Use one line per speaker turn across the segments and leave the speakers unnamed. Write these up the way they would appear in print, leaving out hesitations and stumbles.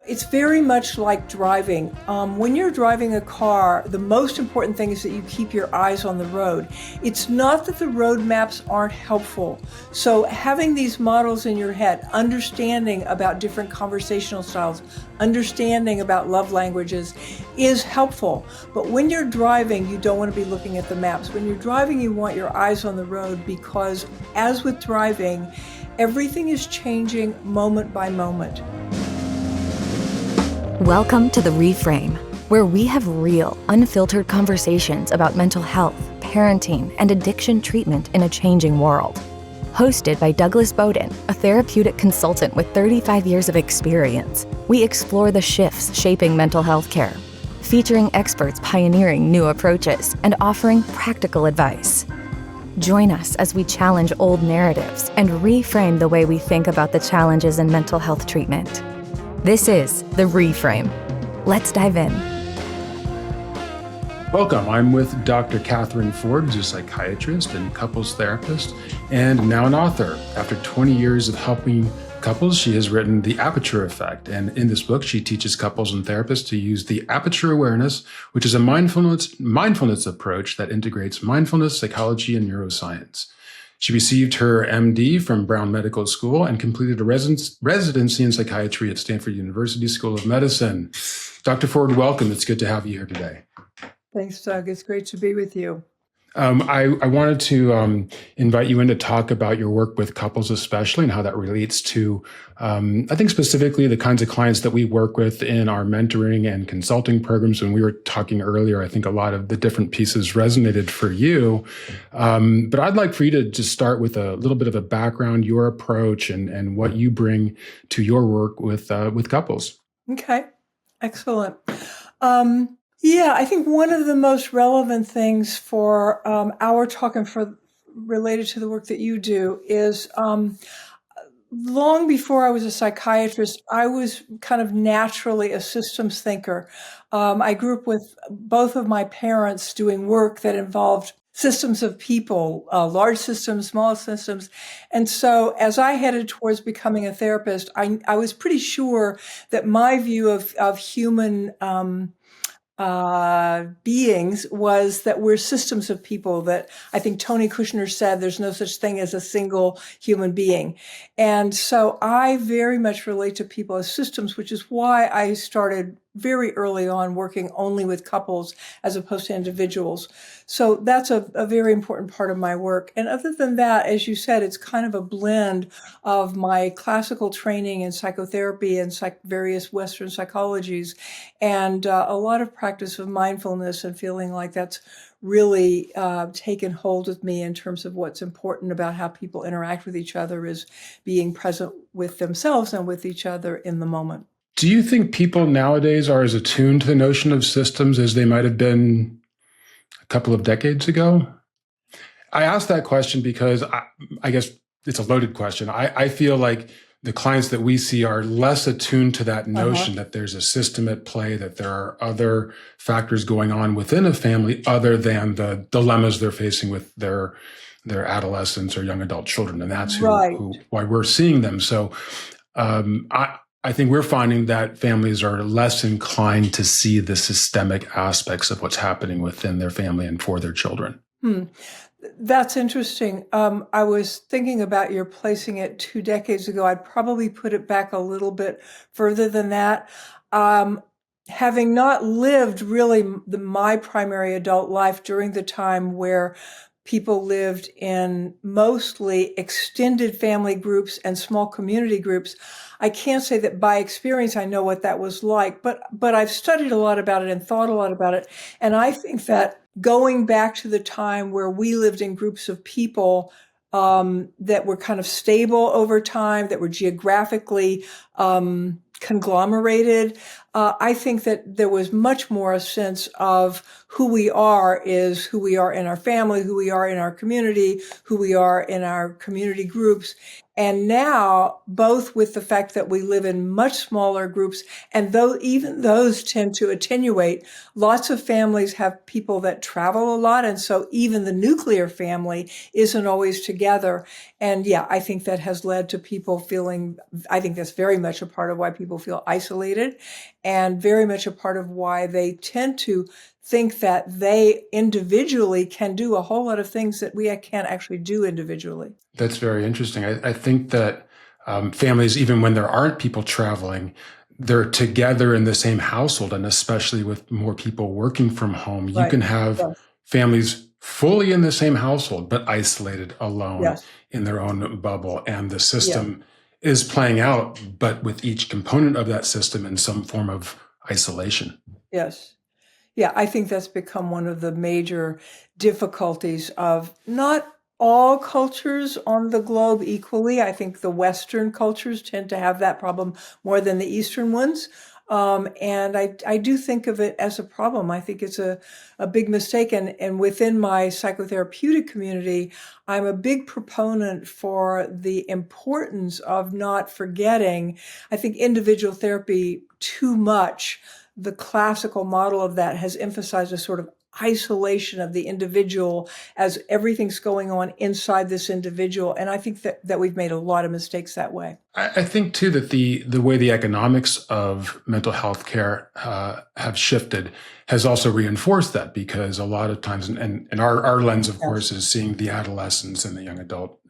It's very much like driving. When you're driving a car, the most important thing is that you keep your eyes on the road. It's not that the road maps aren't helpful. So having these models in your head, understanding about different conversational styles, understanding about love languages is helpful. But when you're driving, you don't want to be looking at the maps. When you're driving, you want your eyes on the road because, as with driving, everything is changing moment by moment.
Welcome to the Reframe, where we have real, unfiltered conversations about mental health, parenting, and addiction treatment in a changing world. Hosted by Douglas Bodin, a therapeutic consultant with 35 years of experience, we explore the shifts shaping mental health care, featuring experts pioneering new approaches and offering practical advice. Join us as we challenge old narratives and reframe the way we think about the challenges in mental health treatment. This is The Reframe. Let's dive in.
Welcome. I'm with Dr. Kathryn Ford, who's a psychiatrist and couples therapist, and now an author. After 20 years of helping couples, she has written The Aperture Effect. And in this book, she teaches couples and therapists to use the aperture awareness, which is a mindfulness approach that integrates mindfulness, psychology, and neuroscience. She received her MD from Brown Medical School and completed a residency in psychiatry at Stanford University School of Medicine. Dr. Ford, welcome. It's good to have you here today.
Thanks, Doug. It's great to be with you.
I wanted to invite you in to talk about your work with couples especially and how that relates to, I think specifically the kinds of clients that we work with in our mentoring and consulting programs. When we were talking earlier, I think a lot of the different pieces resonated for you. But I'd like for you to just start with a little bit of a background, your approach, and what you bring to your work with couples.
Okay, excellent. Yeah, I think one of the most relevant things for our talk and for related to the work that you do is long before I was a psychiatrist, I was kind of naturally a systems thinker. I grew up with both of my parents doing work that involved systems of people, large systems, small systems. And so as I headed towards becoming a therapist, I was pretty sure that my view of human beings was that we're systems of people, that I think Tony Kushner said there's no such thing as a single human being. And so I very much relate to people as systems, which is why I started very early on working only with couples as opposed to individuals. So that's a very important part of my work. And other than that, as you said, it's kind of a blend of my classical training in psychotherapy and various Western psychologies, and a lot of practice of mindfulness, and feeling like that's really taken hold of me in terms of what's important about how people interact with each other, is being present with themselves and with each other in the moment.
Do you think people nowadays are as attuned to the notion of systems as they might have been a couple of decades ago? I ask that question because I guess it's a loaded question. I feel like the clients that we see are less attuned to that notion that there's a system at play, that there are other factors going on within a family other than the dilemmas they're facing with their adolescents or young adult children. And that's why we're seeing them. So I think we're finding that families are less inclined to see the systemic aspects of what's happening within their family and for their children.
That's interesting. I was thinking about your placing it 2 decades ago. I'd probably put it back a little bit further than that. Having not lived really my primary adult life during the time where people lived in mostly extended family groups and small community groups, I can't say that by experience I know what that was like, but I've studied a lot about it and thought a lot about it. And I think that going back to the time where we lived in groups of people that were kind of stable over time, that were geographically conglomerated, I think that there was much more a sense of who we are is who we are in our family, who we are in our community, who we are in our community groups. And now, both with the fact that we live in much smaller groups, and though even those tend to attenuate, lots of families have people that travel a lot. And so even the nuclear family isn't always together. And yeah, I think that has led to people feeling, I think that's very much a part of why people feel isolated, and very much a part of why they tend to think that they individually can do a whole lot of things that we can't actually do individually.
That's very interesting. I think that families, even when there aren't people traveling, they're together in the same household, and especially with more people working from home, you
Right.
can have
Yes.
families fully in the same household, but isolated, alone
Yes.
in their own bubble. And the system is playing out, but with each component of that system in some form of isolation.
Yes. Yeah, I think that's become one of the major difficulties of not all cultures on the globe equally. I think the Western cultures tend to have that problem more than the Eastern ones. And I do think of it as a problem. I think it's a big mistake. And within my psychotherapeutic community, I'm a big proponent for the importance of not forgetting. I think individual therapy too much, the classical model of that has emphasized a sort of isolation of the individual as everything's going on inside this individual. And I think that we've made a lot of mistakes that way.
I think too that the way the economics of mental health care have shifted has also reinforced that, because a lot of times, and our lens, of course, is seeing the adolescents and the young adult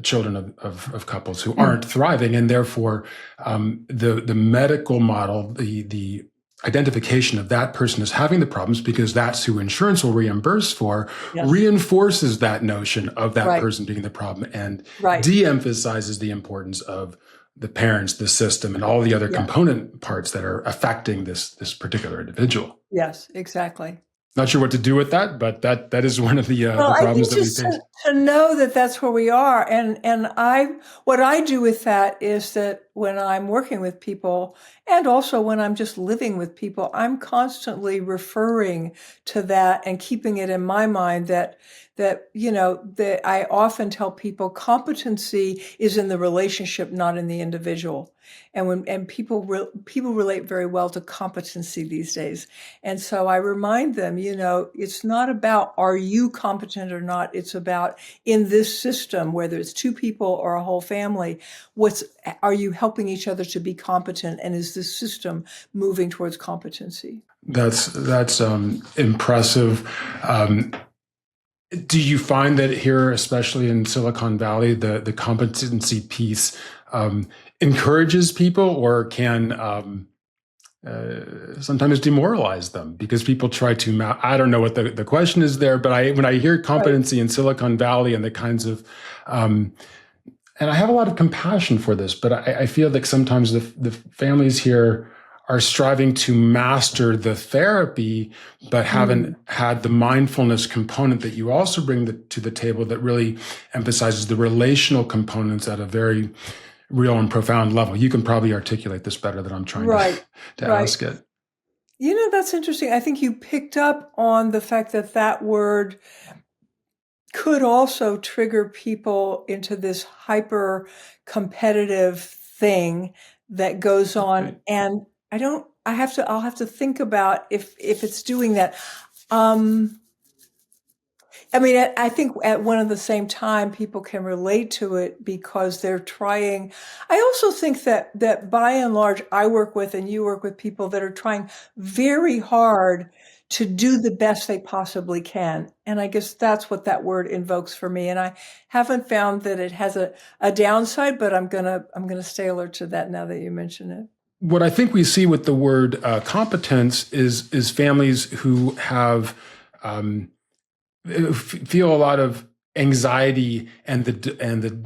children of couples who aren't thriving, and therefore the medical model, the identification of that person as having the problems, because that's who insurance will reimburse for, reinforces that notion of that person being the problem, and de-emphasizes the importance of the parents, the system, and all the other component parts that are affecting this particular individual.
Yes, exactly.
Not sure what to do with that, but that is one of the problems that we face.
To know that that's where we are, and what I do with that is that when I'm working with people, and also when I'm just living with people, I'm constantly referring to that and keeping it in my mind that I often tell people competency is in the relationship, not in the individual. And people relate very well to competency these days. And so I remind them, it's not about are you competent or not. It's about in this system, whether it's two people or a whole family, are you helping each other to be competent? And is this system moving towards competency?
That's impressive. Do you find that here, especially in Silicon Valley, the competency piece encourages people, or can sometimes demoralize them, because people try to I don't know what the question is there, but when I hear competency in Silicon Valley and the kinds of and I have a lot of compassion for this, but I feel like sometimes the families here are striving to master the therapy, but haven't had the mindfulness component that you also bring to the table, that really emphasizes the relational components at a very real and profound level. You can probably articulate this better than I'm trying to ask it.
That's interesting. I think you picked up on the fact that word could also trigger people into this hyper competitive thing that goes on.
Right.
And I'll have to think about if it's doing that. I think at one and the same time, people can relate to it because they're trying. I also think that by and large, I work with and you work with people that are trying very hard to do the best they possibly can. And I guess that's what that word invokes for me. And I haven't found that it has a downside, but I'm gonna stay alert to that now that you mention it.
What I think we see with the word competence is families who have feel a lot of anxiety and the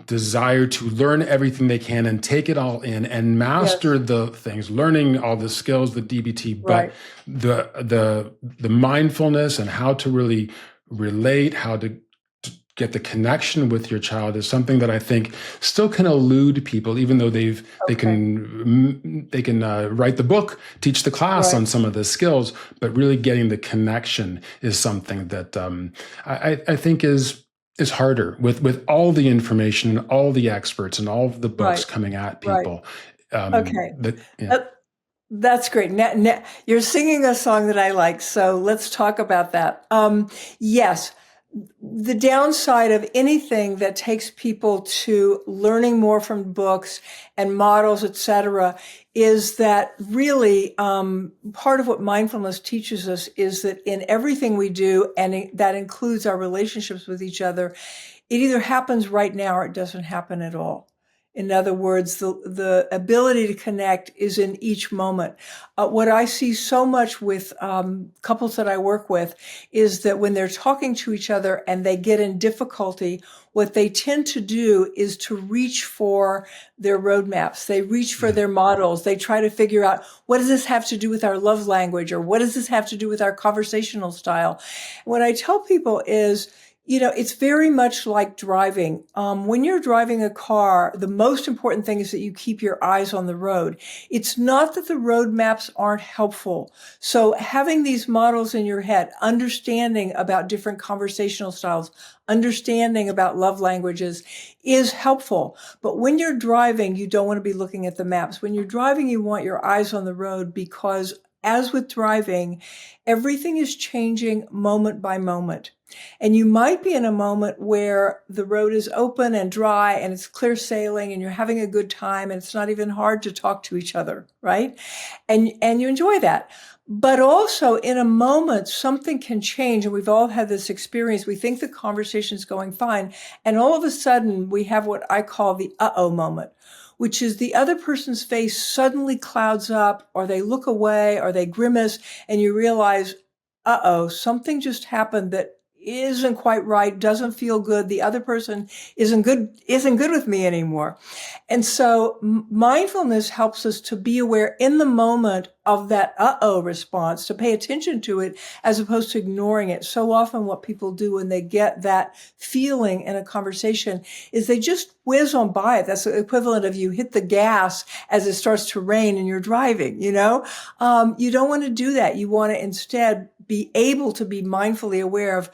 desire to learn everything they can and take it all in and master the things, learning all the skills, the DBT, but the mindfulness and how to really relate, how to get the connection with your child is something that I think still can elude people, even though they can write the book, teach the class on some of the skills, but really getting the connection is something that I think is harder with all the information and all the experts and all of the books coming at people.
Okay. That's great. Now, you're singing a song that I like, so let's talk about that. Yes, the downside of anything that takes people to learning more from books and models, et cetera, is that really part of what mindfulness teaches us is that in everything we do, and that includes our relationships with each other, it either happens right now or it doesn't happen at all. In other words, the ability to connect is in each moment. What I see so much with couples that I work with is that when they're talking to each other and they get in difficulty, what they tend to do is to reach for their roadmaps. They reach for their models. They try to figure out, what does this have to do with our love language? Or what does this have to do with our conversational style? What I tell people is, it's very much like driving. When you're driving a car, the most important thing is that you keep your eyes on the road. It's not that the road maps aren't helpful. So having these models in your head, understanding about different conversational styles, understanding about love languages is helpful. But when you're driving, you don't want to be looking at the maps. When you're driving, you want your eyes on the road, because as with driving, everything is changing moment by moment. And you might be in a moment where the road is open and dry and it's clear sailing and you're having a good time and it's not even hard to talk to each other, right? And you enjoy that. But also in a moment, something can change. And we've all had this experience. We think the conversation's going fine. And all of a sudden we have what I call the uh-oh moment, which is the other person's face suddenly clouds up, or they look away, or they grimace, and you realize, uh-oh, something just happened that isn't quite right, doesn't feel good. The other person isn't good with me anymore. And so mindfulness helps us to be aware in the moment of that uh-oh response, to pay attention to it as opposed to ignoring it. So often what people do when they get that feeling in a conversation is they just whiz on by it. That's the equivalent of you hit the gas as it starts to rain and you're driving, You don't want to do that. You want to instead be able to be mindfully aware of,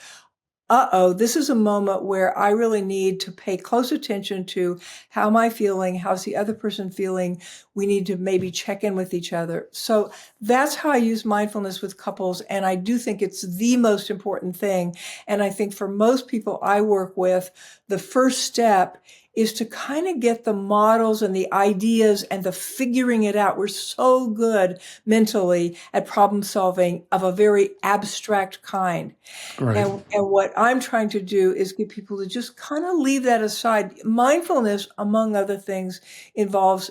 uh-oh, this is a moment where I really need to pay close attention to how am I feeling? How's the other person feeling? We need to maybe check in with each other. So that's how I use mindfulness with couples. And I do think it's the most important thing. And I think for most people I work with, the first step is to kind of get the models and the ideas and the figuring it out. We're so good mentally at problem solving of a very abstract kind.
Right.
And what I'm trying to do is get people to just kind of leave that aside. Mindfulness, among other things, involves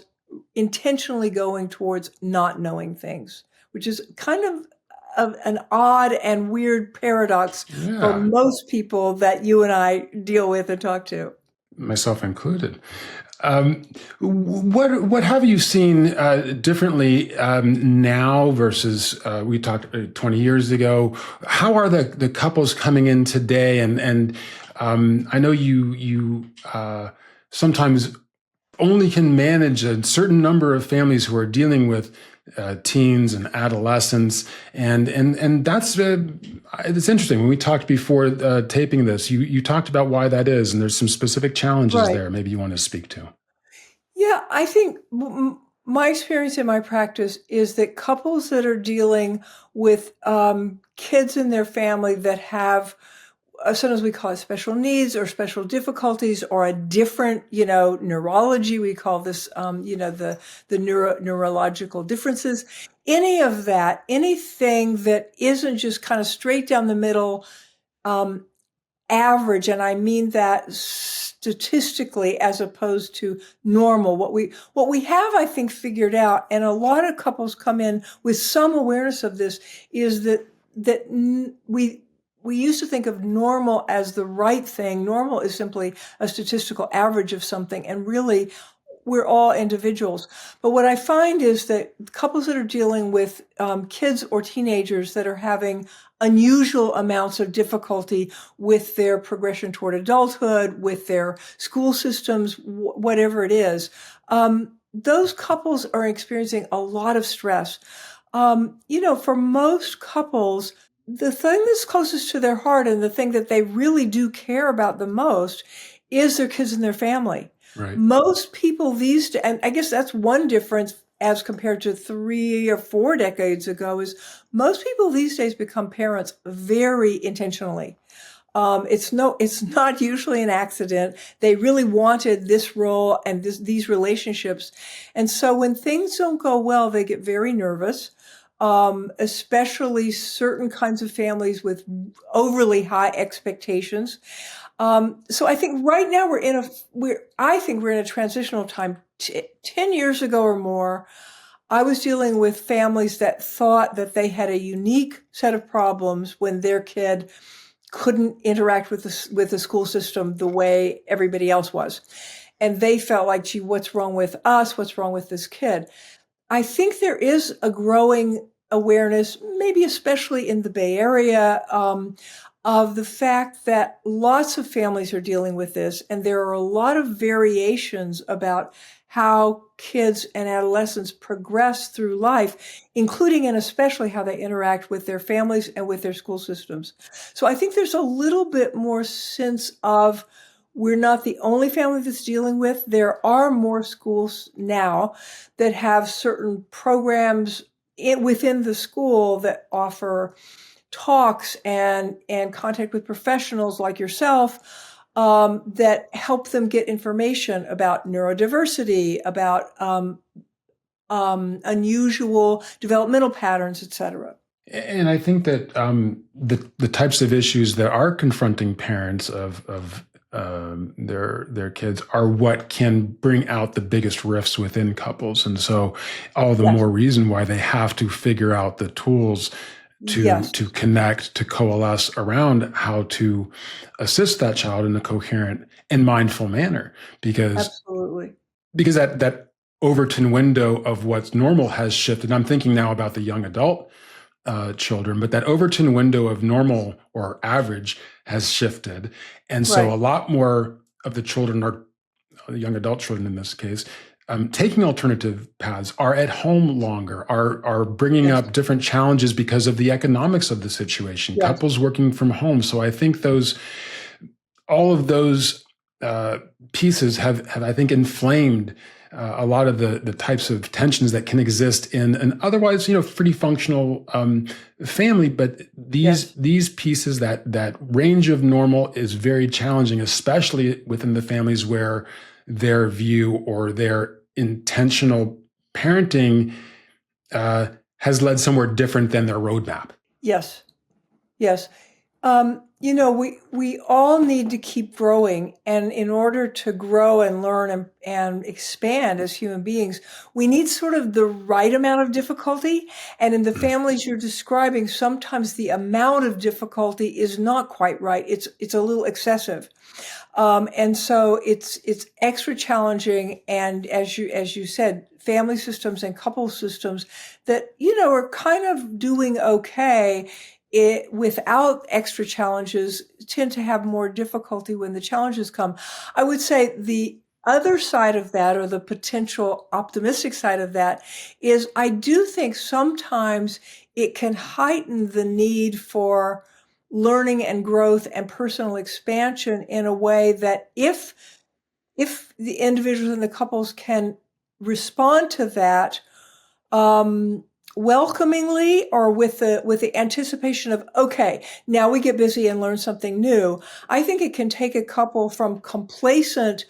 intentionally going towards not knowing things, which is kind of an odd and weird paradox for most people that you and I deal with and talk to.
Myself included. What have you seen differently now versus we talked 20 years ago? How are the couples coming in today? And I know you sometimes only can manage a certain number of families who are dealing with teens and adolescents, and that's it's interesting. When we talked before taping this, you talked about why that is, and there's some specific challenges there. Maybe you want to speak to.
Yeah, I think my experience in my practice is that couples that are dealing with kids in their family that have sometimes we call it special needs or special difficulties or a different, neurology. We call this, the neurological differences. Any of that, anything that isn't just kind of straight down the middle, average, and I mean that statistically as opposed to normal. What we have, I think, figured out, and a lot of couples come in with some awareness of this, is that we used to think of normal as the right thing. Normal is simply a statistical average of something. And really, we're all individuals. But what I find is that couples that are dealing with kids or teenagers that are having unusual amounts of difficulty with their progression toward adulthood, with their school systems, whatever it is, those couples are experiencing a lot of stress. For most couples, the thing that's closest to their heart and the thing that they really do care about the most is their kids and their family.
Right.
Most people these days, and I guess that's one difference as compared to 3 or 4 decades ago, is most people these days become parents very intentionally. It's not usually an accident. They really wanted this role and these relationships. And so when things don't go well, they get very nervous. Especially certain kinds of families with overly high expectations. So I think right now we're in a transitional time. 10 years ago or more, I was dealing with families that thought that they had a unique set of problems when their kid couldn't interact with the school system the way everybody else was. And they felt like, gee, what's wrong with us? What's wrong with this kid? I think there is a growing awareness, maybe especially in the Bay Area, of the fact that lots of families are dealing with this, and there are a lot of variations about how kids and adolescents progress through life, including and especially how they interact with their families and with their school systems. So I think there's a little bit more sense of we're not the only family that's dealing with. There are more schools now that have certain programs within the school that offer talks and contact with professionals like yourself that help them get information about neurodiversity, about unusual developmental patterns, et cetera.
And I think that the types of issues that are confronting parents of their kids are what can bring out the biggest rifts within couples. And so all the more reason why they have to figure out the tools to connect, to coalesce around how to assist that child in a coherent and mindful manner. Because that Overton window of what's normal has shifted. I'm thinking now about the young adult children, but that Overton window of normal or average has shifted. And so a lot more of the children are, the young adult children in this case, taking alternative paths, are at home longer, are bringing up different challenges because of the economics of the situation, couples working from home. So I think all of those pieces have, I think, inflamed a lot of the types of tensions that can exist in an otherwise, pretty functional family. But these pieces, that range of normal is very challenging, especially within the families where their view or their intentional parenting has led somewhere different than their roadmap.
Yes. We all need to keep growing. And in order to grow and learn and expand as human beings, we need sort of the right amount of difficulty. And in the families you're describing, sometimes the amount of difficulty is not quite right. It's a little excessive. And so it's extra challenging. And as you said, family systems and couple systems that, are kind of doing okay without extra challenges tend to have more difficulty when the challenges come. I would say the other side of that, or the potential optimistic side of that, is I do think sometimes it can heighten the need for learning and growth and personal expansion in a way that if the individuals and the couples can respond to that welcomingly, or with the anticipation of, okay, now we get busy and learn something new, I think it can take a couple from complacent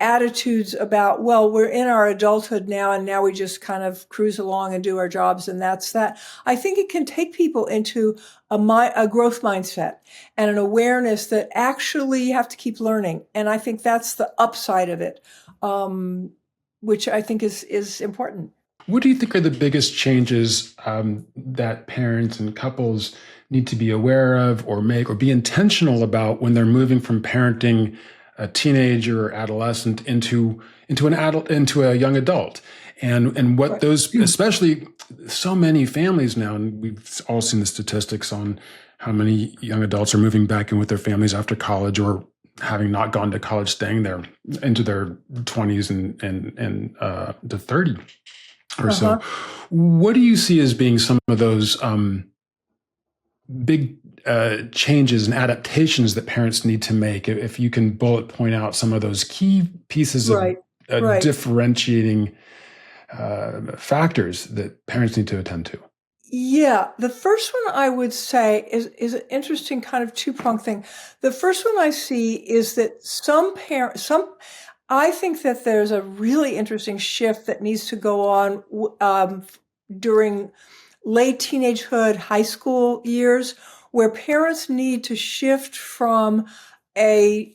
attitudes about, well, we're in our adulthood now, and now we just kind of cruise along and do our jobs, and that's that. I think it can take people into a growth mindset and an awareness that actually you have to keep learning. And I think that's the upside of it, which I think is important.
What do you think are the biggest changes that parents and couples need to be aware of or make or be intentional about when they're moving from parenting a teenager or adolescent into a young adult. And what those, especially so many families now, and we've all seen the statistics on how many young adults are moving back in with their families after college, or having not gone to college, staying there into their 20s and to 30 or so. What do you see as being some of those big changes and adaptations that parents need to make? If you can bullet point out some of those key pieces of differentiating factors that parents need to attend to.
Yeah, the first one I would say is an interesting kind of two-pronged thing. The first one I see is that I think that there's a really interesting shift that needs to go on during late teenagehood, high school years, where parents need to shift from a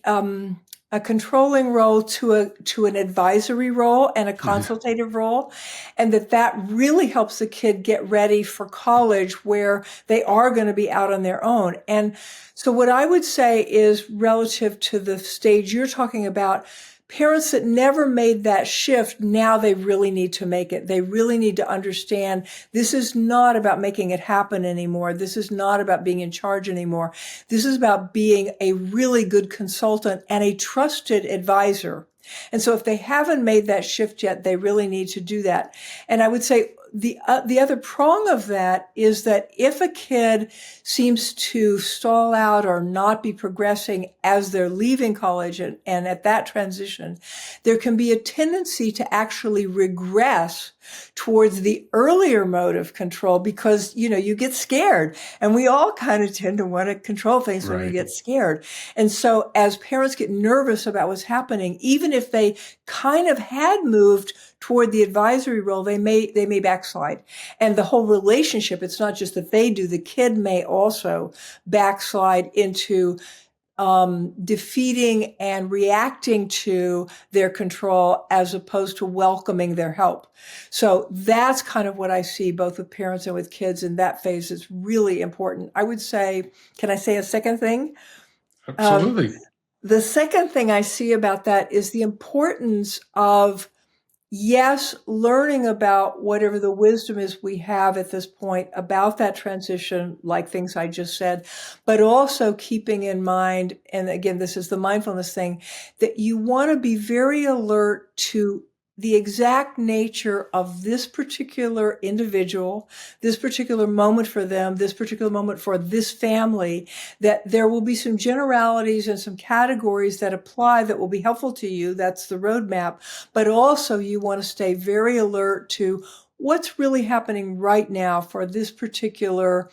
controlling role to an advisory role and a consultative role, and that really helps the kid get ready for college, where they are going to be out on their own. And so what I would say is, relative to the stage you're talking about, parents that never made that shift, now they really need to make it. They really need to understand this is not about making it happen anymore. This is not about being in charge anymore. This is about being a really good consultant and a trusted advisor. And so if they haven't made that shift yet, they really need to do that. And I would say the other prong of that is that if a kid seems to stall out or not be progressing as they're leaving college and at that transition, there can be a tendency to actually regress towards the earlier mode of control, because, you get scared, and we all kind of tend to want to control things when we get scared. And so as parents get nervous about what's happening, even if they kind of had moved toward the advisory role, they may backslide. And the whole relationship, it's not just that they do, the kid may also backslide into defeating and reacting to their control, as opposed to welcoming their help. So that's kind of what I see both with parents and with kids in that phase. Is really important. I would say, can I say a second thing?
Absolutely.
The second thing I see about that is the importance of, yes, learning about whatever the wisdom is we have at this point about that transition, like things I just said, but also keeping in mind, and again, this is the mindfulness thing, that you want to be very alert to the exact nature of this particular individual, this particular moment for them, this particular moment for this family, that there will be some generalities and some categories that apply that will be helpful to you. That's the roadmap. But also you want to stay very alert to what's really happening right now for this particular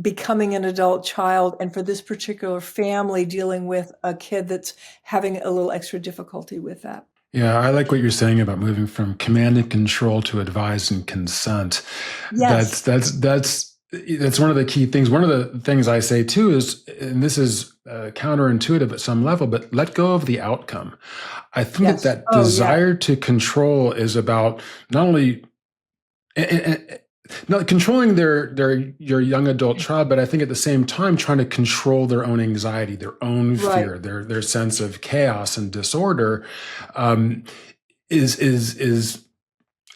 becoming an adult child, and for this particular family dealing with a kid that's having a little extra difficulty with that.
Yeah, I like what you're saying about moving from command and control to advise and consent.
Yes.
That's one of the key things. One of the things I say too is, and this is counterintuitive at some level, but let go of the outcome. I think that desire to control is about not only not controlling your young adult child, but I think at the same time trying to control their own anxiety, their own fear, their sense of chaos and disorder, is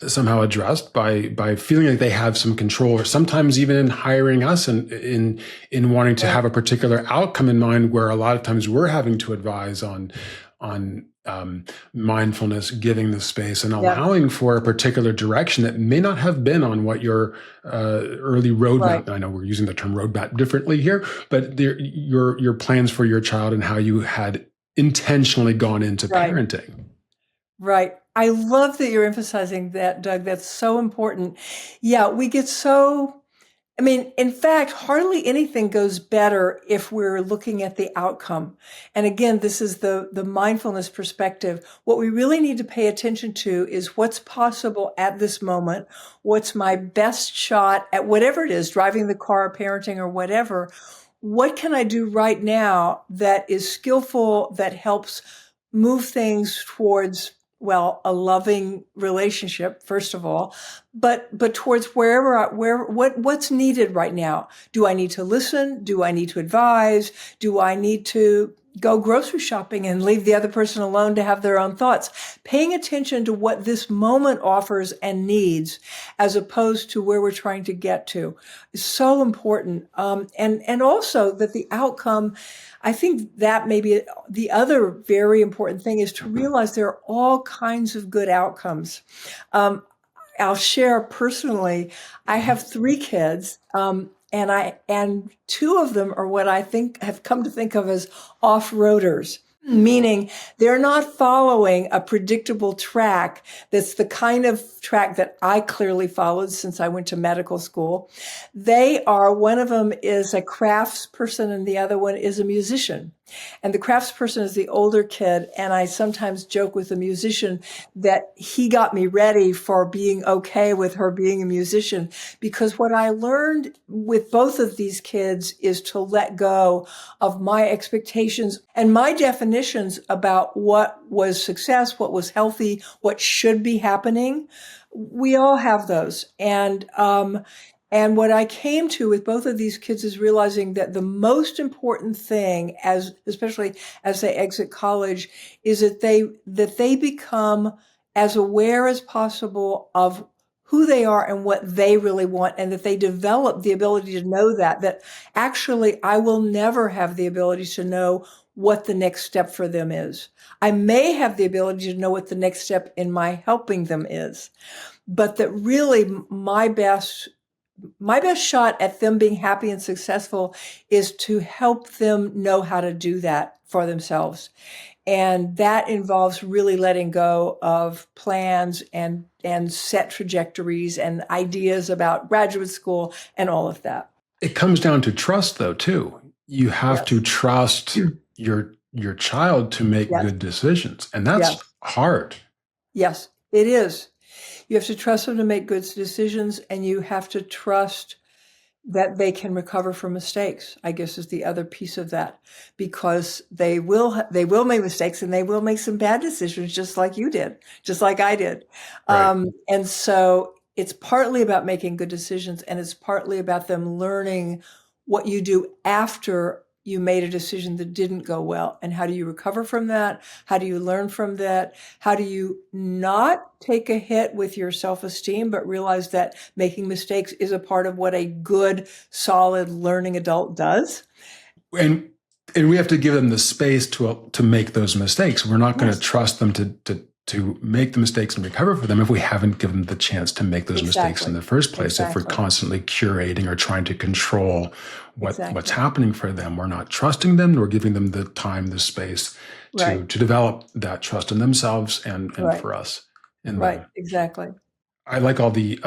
somehow addressed by feeling like they have some control, or sometimes even in hiring us and in wanting to have a particular outcome in mind, where a lot of times we're having to advise on mindfulness, giving the space and allowing for a particular direction that may not have been on what your early roadmap. I know we're using the term roadmap differently here, but your plans for your child and how you had intentionally gone into parenting.
Right. I love that you're emphasizing that, Doug. That's so important. Yeah, we get so, in fact, hardly anything goes better if we're looking at the outcome. And again, this is the mindfulness perspective. What we really need to pay attention to is what's possible at this moment. What's my best shot at whatever it is, driving the car, parenting, or whatever. What can I do right now that is skillful, that helps move things towards, well, a loving relationship, first of all, but towards what's needed right now. Do I need to listen? Do I need to advise? Do I need to go grocery shopping and leave the other person alone to have their own thoughts. Paying attention to what this moment offers and needs, as opposed to where we're trying to get to, is so important. And also that the outcome, I think that maybe the other very important thing is to realize there are all kinds of good outcomes. I'll share personally, I have 3 kids, and 2 of them are what I think have come to think of as off-roaders, meaning they're not following a predictable track that's the kind of track that I clearly followed since I went to medical school. One of them is a crafts person and the other one is a musician. And the crafts person is the older kid. And I sometimes joke with the musician that he got me ready for being okay with her being a musician, because what I learned with both of these kids is to let go of my expectations and my definitions about what was success, what was healthy, what should be happening. We all have those. And what I came to with both of these kids is realizing that the most important thing, especially as they exit college, is that they become as aware as possible of who they are and what they really want, and that they develop the ability to know that actually I will never have the ability to know what the next step for them is. I may have the ability to know what the next step in my helping them is, but that really my best shot at them being happy and successful is to help them know how to do that for themselves. And that involves really letting go of plans and set trajectories and ideas about graduate school and all of that.
It comes down to trust, though, too. You have to trust your child to make good decisions. And that's hard.
Yes, it is. You have to trust them to make good decisions, and you have to trust that they can recover from mistakes, I guess, is the other piece of that, because they will make mistakes and they will make some bad decisions, just like you did, just like I did.
Right.
And so it's partly about making good decisions, and it's partly about them learning what you do after you made a decision that didn't go well, and how do you recover from that? How do you learn from that? How do you not take a hit with your self-esteem, but realize that making mistakes is a part of what a good, solid, learning adult does?
And we have to give them the space to make those mistakes. We're not going to trust them to make the mistakes and recover from them if we haven't given them the chance to make those mistakes in the first place. If we're constantly curating or trying to control what's happening for them, we're not trusting them, nor giving them the time, the space to develop that trust in themselves and for us.
Exactly.
I like all the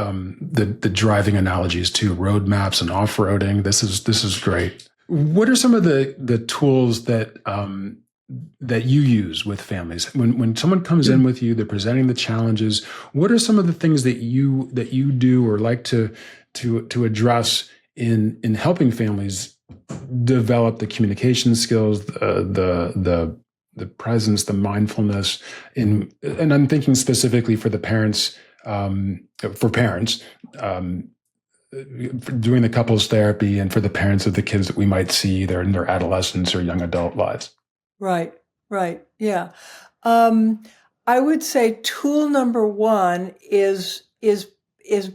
driving analogies too, roadmaps and off-roading. This is great. What are some of the tools that you use with families when someone comes in with you, they're presenting the challenges? What are some of the things that you do or like to address in helping families develop the communication skills, the presence, the mindfulness, and I'm thinking specifically for the parents, doing the couples therapy, and for the parents of the kids that we might see either in their adolescence or young adult lives.
Right. Yeah. I would say tool number 1 is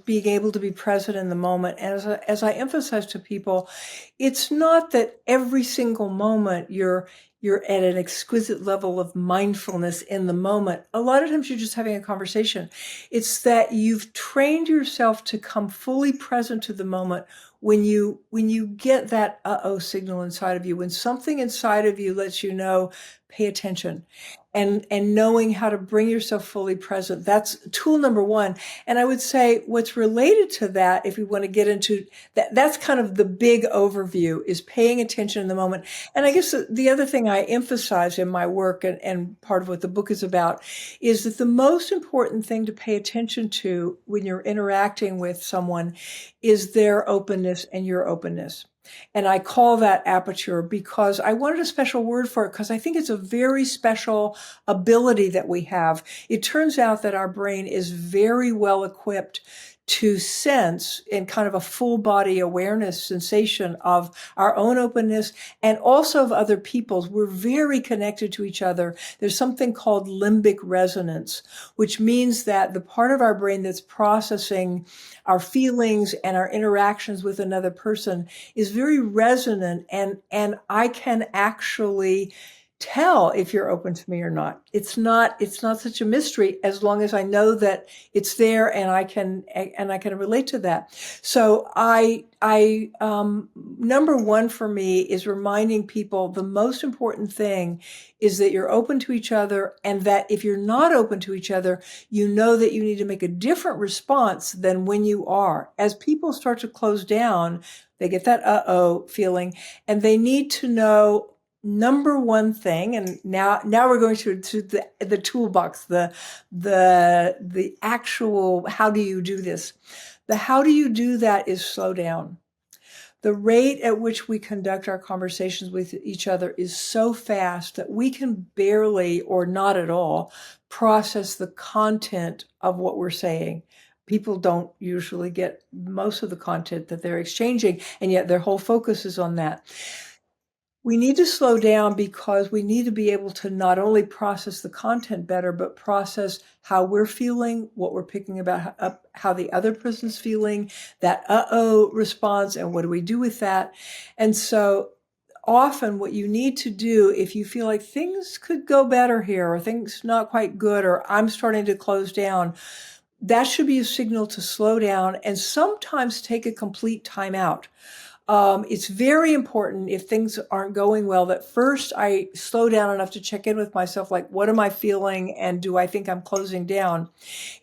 being able to be present in the moment. And as I emphasize to people, it's not that every single moment you're at an exquisite level of mindfulness in the moment. A lot of times you're just having a conversation. It's that you've trained yourself to come fully present to the moment when you get that signal inside of you, when something inside of you lets you know, pay attention. And knowing how to bring yourself fully present. That's tool number 1. And I would say what's related to that, if we want to get into that, that's kind of the big overview, is paying attention in the moment. And I guess the other thing I emphasize in my work, and part of what the book is about, is that the most important thing to pay attention to when you're interacting with someone is their openness and your openness. And I call that aperture because I wanted a special word for it, because I think it's a very special ability that we have. It turns out that our brain is very well equipped to sense in kind of a full body awareness sensation of our own openness and also of other people's. We're very connected to each other. There's something called limbic resonance, which means that the part of our brain that's processing our feelings and our interactions with another person is very resonant, and I can actually tell if you're open to me or not. It's not such a mystery as long as I know that it's there and I can relate to that. So I number one for me is reminding people the most important thing is that you're open to each other, and that if you're not open to each other, you know that you need to make a different response than when you are. As people start to close down, they get that uh-oh feeling, and they need to know number one thing, and now we're going to the toolbox, the actual how do you do this. The how do you do that is slow down. The rate at which we conduct our conversations with each other is so fast that we can barely or not at all process the content of what we're saying. People don't usually get most of the content that they're exchanging, and yet their whole focus is on that. We need to slow down because we need to be able to not only process the content better, but process how we're feeling, what we're picking up, how the other person's feeling, that uh-oh response, and what do we do with that? And so often what you need to do if you feel like things could go better here, or things not quite good, or I'm starting to close down, that should be a signal to slow down and sometimes take a complete time out. It's very important if things aren't going well that first I slow down enough to check in with myself, like, what am I feeling? And do I think I'm closing down?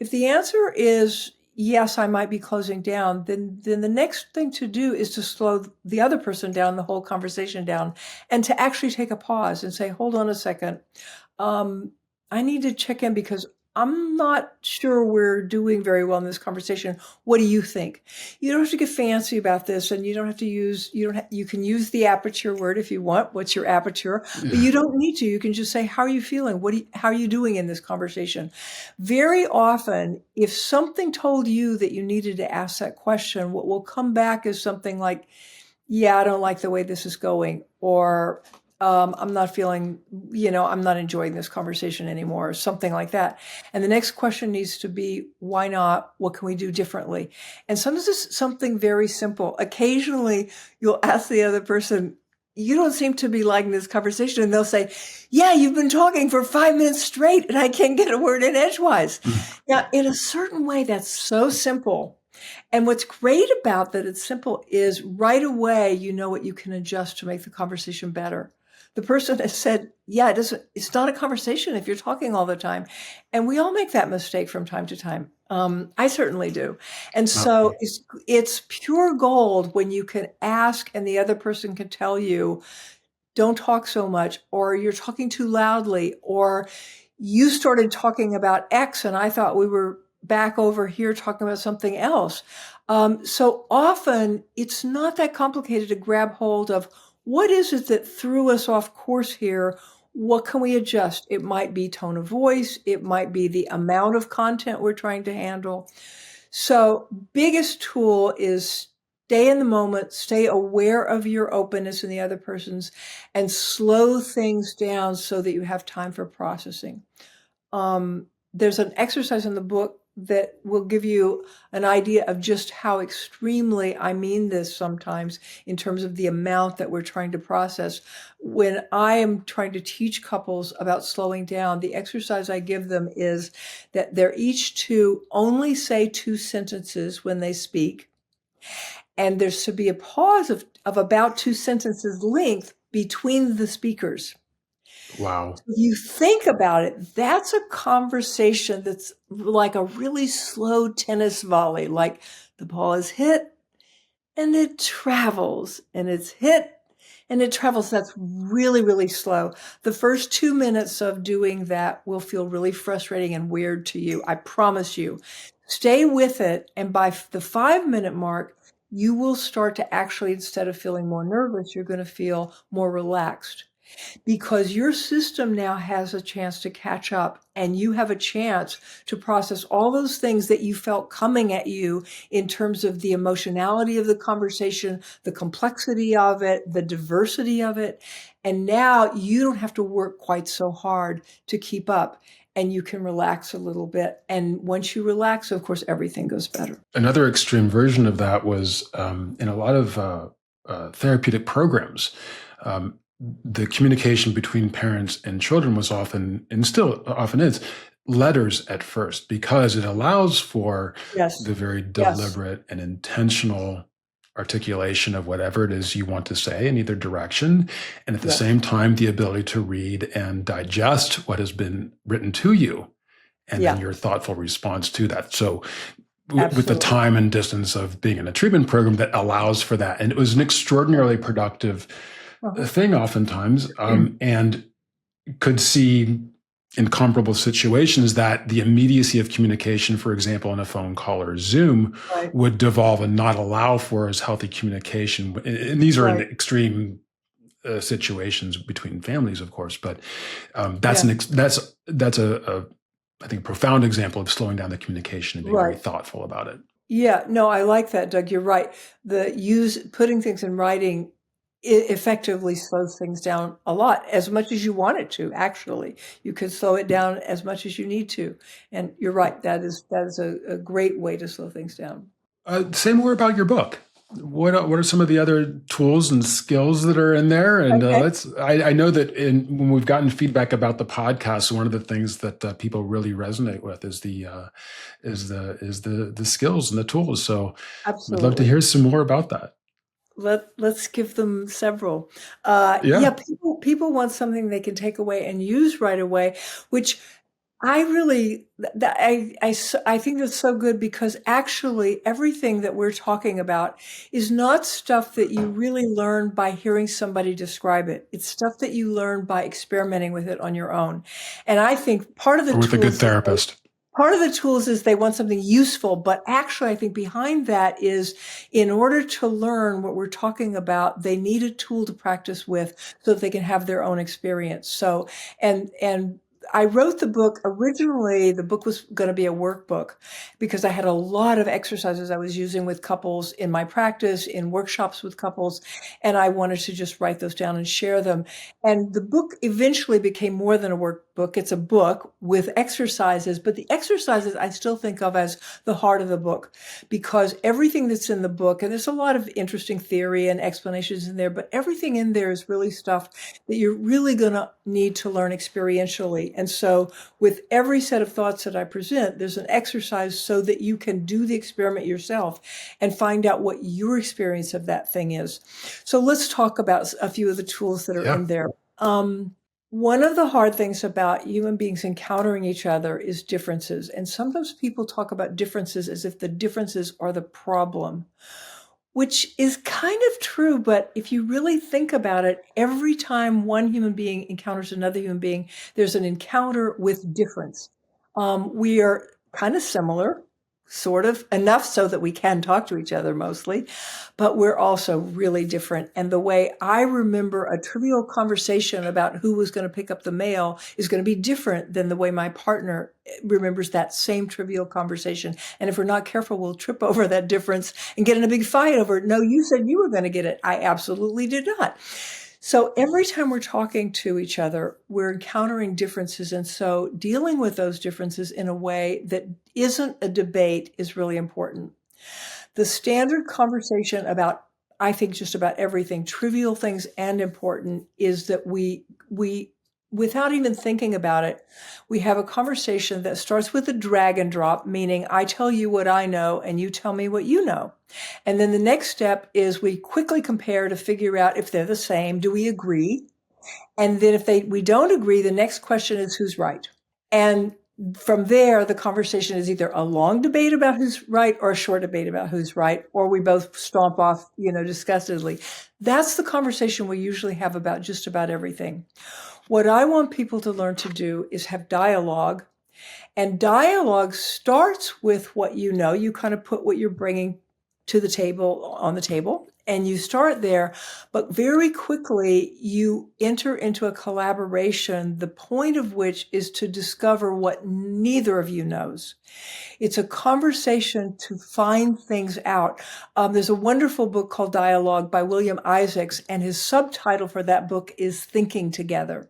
If the answer is yes, I might be closing down, then the next thing to do is to slow the other person down, the whole conversation down, and to actually take a pause and say, hold on a second. I need to check in because I'm not sure we're doing very well in this conversation. What do you think? You don't have to get fancy about this, and you don't have to use, you can use the aperture word if you want. What's your aperture? But you don't need to. You can just say, how are you feeling? How are you doing in this conversation? Very often, if something told you that you needed to ask that question, what will come back is something like, yeah, I don't like the way this is going, or I'm not feeling, I'm not enjoying this conversation anymore, or something like that. And the next question needs to be, why not? What can we do differently? And sometimes it's something very simple. Occasionally, you'll ask the other person, you don't seem to be liking this conversation. And they'll say, yeah, you've been talking for 5 minutes straight and I can't get a word in edgewise. Now, in a certain way, that's so simple. And what's great about that it's simple is right away, you know what you can adjust to make the conversation better. The person has said, yeah, it's not a conversation if you're talking all the time. And we all make that mistake from time to time. I certainly do. And so it's pure gold when you can ask and the other person can tell you, don't talk so much, or you're talking too loudly, or you started talking about X and I thought we were back over here talking about something else. So often it's not that complicated to grab hold of what is it that threw us off course here? What can we adjust? It might be tone of voice. It might be the amount of content we're trying to handle. So biggest tool is stay in the moment, stay aware of your openness and the other person's, and slow things down so that you have time for processing. There's an exercise in the book that will give you an idea of just how extremely I mean this sometimes in terms of the amount that we're trying to process. When I am trying to teach couples about slowing down, the exercise I give them is that they're each to only say 2 sentences when they speak. And there's to be a pause of about 2 sentences length between the speakers.
Wow.
If you think about it, that's a conversation that's like a really slow tennis volley. Like the ball is hit and it travels, and it's hit and it travels. That's really, really slow. The first 2 minutes of doing that will feel really frustrating and weird to you. I promise you. Stay with it. And by the 5-minute mark, you will start to actually, instead of feeling more nervous, you're going to feel more relaxed. because your system now has a chance to catch up, and you have a chance to process all those things that you felt coming at you in terms of the emotionality of the conversation, the complexity of it, the diversity of it. And now you don't have to work quite so hard to keep up, and you can relax a little bit. And once you relax, of course, everything goes better.
Another extreme version of that was in a lot of therapeutic programs. The communication between parents and children was often, and still often is, letters at first, because it allows for
Yes.
the very
Yes.
deliberate and intentional articulation of whatever it is you want to say in either direction. And at the
Yes.
same time, the ability to read and digest what has been written to you, and then your thoughtful response to that. So with the time and distance of being in a treatment program that allows for that. And it was an extraordinarily productive thing oftentimes, and could see in comparable situations that the immediacy of communication, for example, in a phone call or Zoom, would devolve and not allow for as healthy communication. And these are in extreme situations between families, of course, but that's a I think, profound example of slowing down the communication and being very thoughtful about it.
Yeah, no, I like that, Doug. You're right. Putting things in writing, it effectively slows things down a lot, as much as you want it to. Actually, you could slow it down as much as you need to. And you're right. That is a great way to slow things down.
Say more about your book. What are some of the other tools and skills that are in there? And I know that when we've gotten feedback about the podcast, one of the things that people really resonate with is the skills and the tools. So I'd love to hear some more about that.
Let's give them several. People want something they can take away and use right away, which I think that's so good, because actually everything that we're talking about is not stuff that you really learn by hearing somebody describe it. It's stuff that you learn by experimenting with it on your own. And I think part of the
with a good therapist.
Part of the tools is they want something useful, but actually I think behind that is, in order to learn what we're talking about, they need a tool to practice with so that they can have their own experience. So, and I wrote the book. Originally, the book was going to be a workbook, because I had a lot of exercises I was using with couples in my practice, in workshops with couples, and I wanted to just write those down and share them. And the book eventually became more than a workbook. It's a book with exercises, but the exercises I still think of as the heart of the book, because everything that's in the book, and there's a lot of interesting theory and explanations in there, but everything in there is really stuff that you're really going to need to learn experientially. And so with every set of thoughts that I present, there's an exercise so that you can do the experiment yourself and find out what your experience of that thing is. So let's talk about a few of the tools that are in there. One of the hard things about human beings encountering each other is differences. And sometimes people talk about differences as if the differences are the problem, which is kind of true. But if you really think about it, every time one human being encounters another human being, there's an encounter with difference. We are kind of similar, sort of, enough so that we can talk to each other mostly, but we're also really different. And the way I remember a trivial conversation about who was going to pick up the mail is going to be different than the way my partner remembers that same trivial conversation. And if we're not careful, we'll trip over that difference and get in a big fight over it. No, you said you were going to get it. I absolutely did not. So every time we're talking to each other, we're encountering differences. And so dealing with those differences in a way that isn't a debate is really important. The standard conversation about, I think, just about everything, trivial things and important, is that we without even thinking about it, we have a conversation that starts with a drag and drop, meaning I tell you what I know and you tell me what you know. And then the next step is we quickly compare to figure out if they're the same. Do we agree? And then if we don't agree, the next question is who's right? And from there, the conversation is either a long debate about who's right or a short debate about who's right, or we both stomp off, disgustedly. That's the conversation we usually have about just about everything. What I want people to learn to do is have dialogue. And dialogue starts with what you know. You kind of put what you're bringing to the table, on the table, and you start there, but very quickly you enter into a collaboration, the point of which is to discover what neither of you knows. It's a conversation to find things out. There's a wonderful book called Dialogue by William Isaacs, and his subtitle for that book is Thinking Together.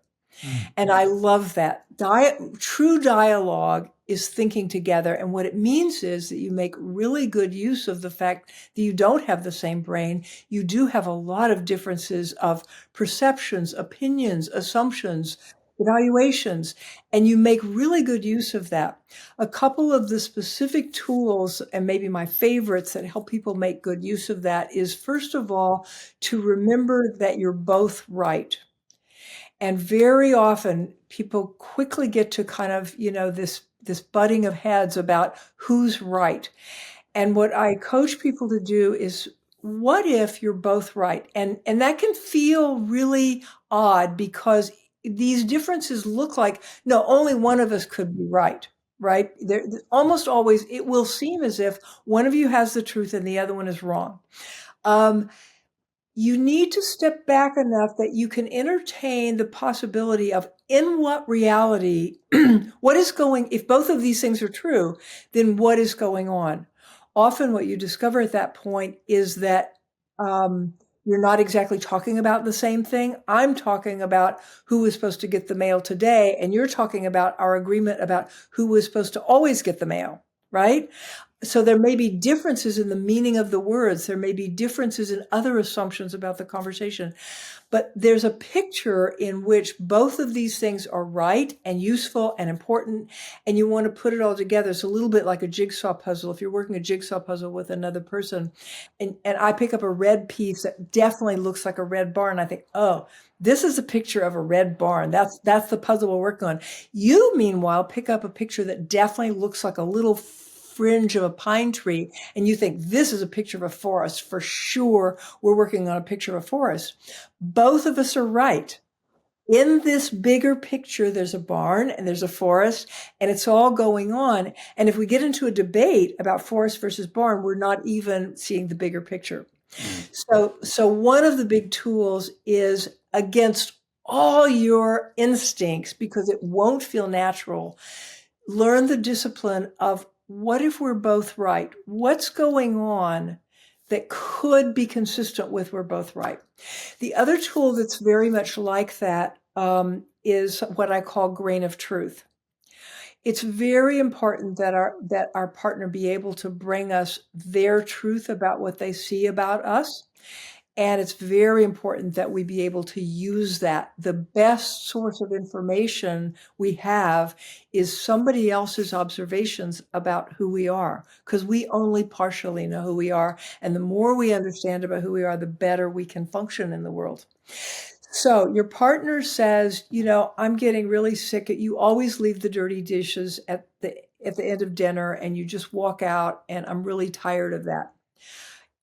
And I love that. True dialogue is thinking together. And what it means is that you make really good use of the fact that you don't have the same brain. You do have a lot of differences of perceptions, opinions, assumptions, evaluations, and you make really good use of that. A couple of the specific tools, and maybe my favorites that help people make good use of that, is first of all, to remember that you're both right. And very often people quickly get to kind of, this butting of heads about who's right. And what I coach people to do is, what if you're both right? And that can feel really odd because these differences look like, no, only one of us could be right, right? Almost always, it will seem as if one of you has the truth and the other one is wrong. You need to step back enough that you can entertain the possibility of, in what reality, if both of these things are true, then what is going on? Often what you discover at that point is that you're not exactly talking about the same thing. I'm talking about who was supposed to get the mail today, and you're talking about our agreement about who was supposed to always get the mail, right? So there may be differences in the meaning of the words. There may be differences in other assumptions about the conversation. But there's a picture in which both of these things are right and useful and important, and you want to put it all together. It's a little bit like a jigsaw puzzle. If you're working a jigsaw puzzle with another person, and I pick up a red piece that definitely looks like a red barn, I think, oh, this is a picture of a red barn. That's the puzzle we're working on. You, meanwhile, pick up a picture that definitely looks like a little fringe of a pine tree, and you think this is a picture of a forest. For sure, we're working on a picture of a forest. Both of us are right. In this bigger picture, there's a barn and there's a forest, and it's all going on. And if we get into a debate about forest versus barn, we're not even seeing the bigger picture. So one of the big tools is, against all your instincts, because it won't feel natural, learn the discipline of, what if we're both right? What's going on that could be consistent with we're both right? The other tool that's very much like that is what I call grain of truth. It's very important that our partner be able to bring us their truth about what they see about us. And it's very important that we be able to use that. The best source of information we have is somebody else's observations about who we are, because we only partially know who we are. And the more we understand about who we are, the better we can function in the world. So your partner says, I'm getting really sick. You always leave the dirty dishes at the end of dinner and you just walk out, and I'm really tired of that.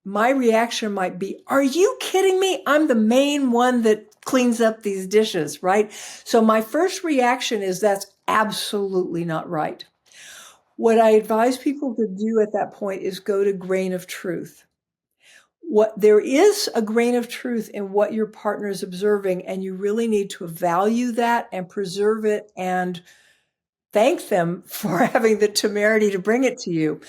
My reaction might be, are you kidding me? I'm the main one that cleans up these dishes, right? So my first reaction is, that's absolutely not right. What I advise people to do at that point is go to grain of truth. There is a grain of truth in what your partner is observing, and you really need to value that and preserve it and thank them for having the temerity to bring it to you.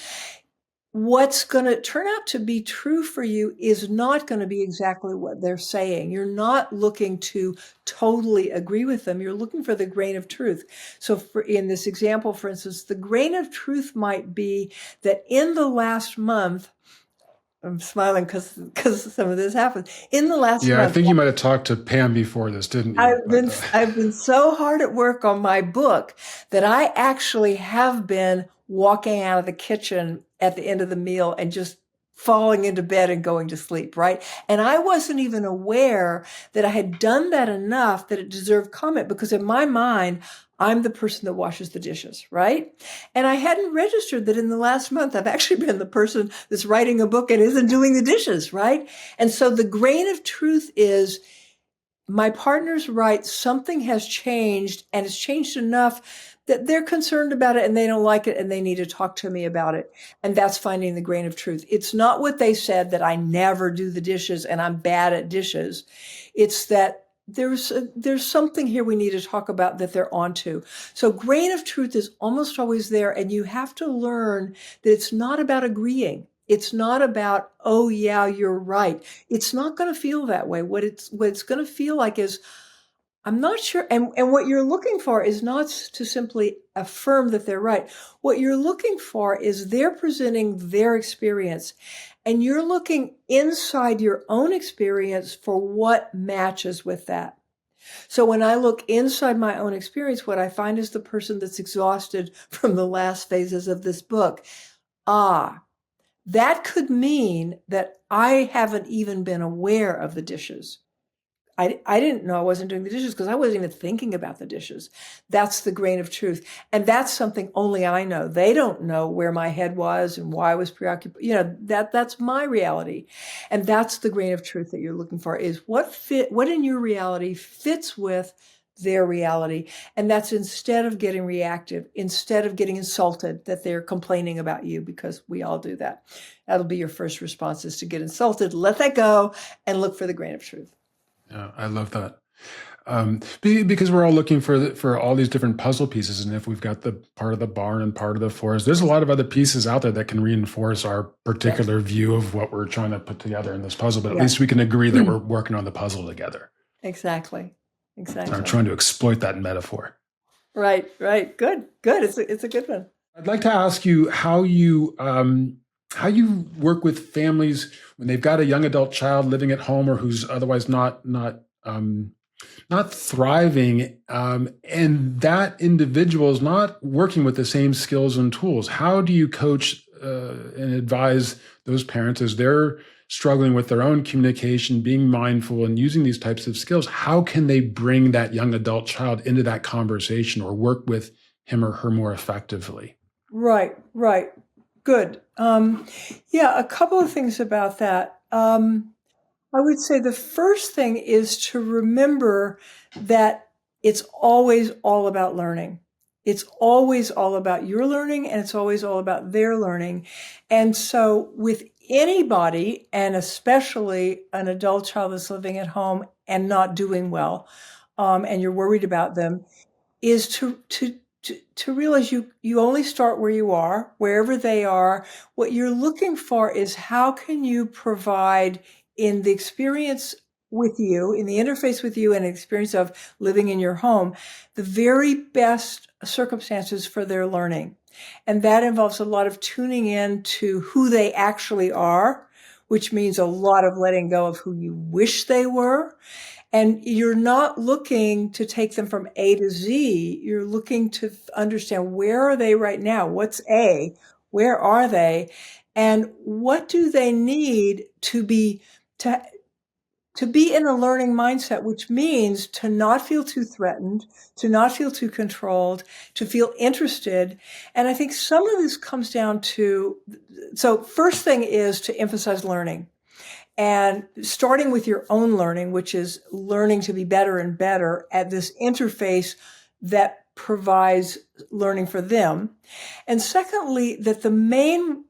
What's going to turn out to be true for you is not going to be exactly what they're saying. You're not looking to totally agree with them. You're looking for the grain of truth. So in this example, for instance, the grain of truth might be that in the last month, I'm smiling because some of this happened. In the last month,
I think you might have talked to Pam before this, didn't you?
I've been so hard at work on my book that I actually have been walking out of the kitchen at the end of the meal and just falling into bed and going to sleep, right? And I wasn't even aware that I had done that enough that it deserved comment, because in my mind, I'm the person that washes the dishes, right? And I hadn't registered that in the last month, I've actually been the person that's writing a book and isn't doing the dishes, right? And so the grain of truth is, my partner's right, something has changed, and it's changed enough that they're concerned about it and they don't like it and they need to talk to me about it. And that's finding the grain of truth. It's not what they said, that I never do the dishes and I'm bad at dishes. It's that there's something here we need to talk about that they're onto. So grain of truth is almost always there, and you have to learn that it's not about agreeing. It's not about, oh yeah, you're right. It's not going to feel that way. What it's going to feel like is, I'm not sure. And what you're looking for is not to simply affirm that they're right. What you're looking for is they're presenting their experience, and you're looking inside your own experience for what matches with that. So when I look inside my own experience, what I find is the person that's exhausted from the last phases of this book. That could mean that I haven't even been aware of the dishes. I didn't know I wasn't doing the dishes because I wasn't even thinking about the dishes. That's the grain of truth. And that's something only I know. They don't know where my head was and why I was preoccupied. That's my reality. And that's the grain of truth that you're looking for, is what in your reality fits with their reality. And that's instead of getting reactive, instead of getting insulted that they're complaining about you, because we all do that. That'll be your first response, is to get insulted, let that go, and look for the grain of truth.
Yeah, I love that. Because we're all looking for all these different puzzle pieces. And if we've got the part of the barn and part of the forest, there's a lot of other pieces out there that can reinforce our particular view of what we're trying to put together in this puzzle. But at least we can agree that we're working on the puzzle together.
Exactly.
I'm trying to exploit that metaphor.
Right. Good. It's a good one.
I'd like to ask you how you work with families when they've got a young adult child living at home, or who's otherwise not thriving, and that individual is not working with the same skills and tools. How do you coach and advise those parents as they're struggling with their own communication, being mindful and using these types of skills? How can they bring that young adult child into that conversation or work with him or her more effectively?
Right. Good. A couple of things about that. I would say the first thing is to remember that it's always all about learning. It's always all about your learning, and it's always all about their learning. And so with anybody, and especially an adult child that's living at home and not doing well, and you're worried about them, is to realize you only start where you are, wherever they are. What you're looking for is, how can you provide, in the experience with you, in the interface with you, and experience of living in your home, the very best circumstances for their learning. And that involves a lot of tuning in to who they actually are, which means a lot of letting go of who you wish they were. And you're not looking to take them from A to Z. You're looking to understand, where are they right now? What's A? Where are they? And what do they need to be in a learning mindset, which means to not feel too threatened, to not feel too controlled, to feel interested. And I think some of this comes down to, so first thing is to emphasize learning. And starting with your own learning, which is learning to be better and better at this interface that provides learning for them. And secondly, that the main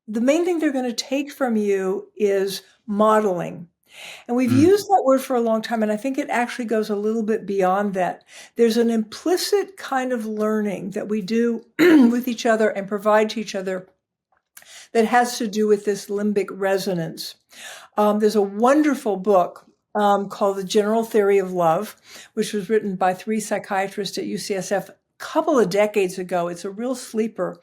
thing they're going to take from you is modeling. And we've used that word for a long time, and I think it actually goes a little bit beyond that. There's an implicit kind of learning that we do with each other and provide to each other that has to do with this limbic resonance. There's a wonderful book called The General Theory of Love, which was written by 3 psychiatrists at UCSF a couple of decades ago. It's a real sleeper,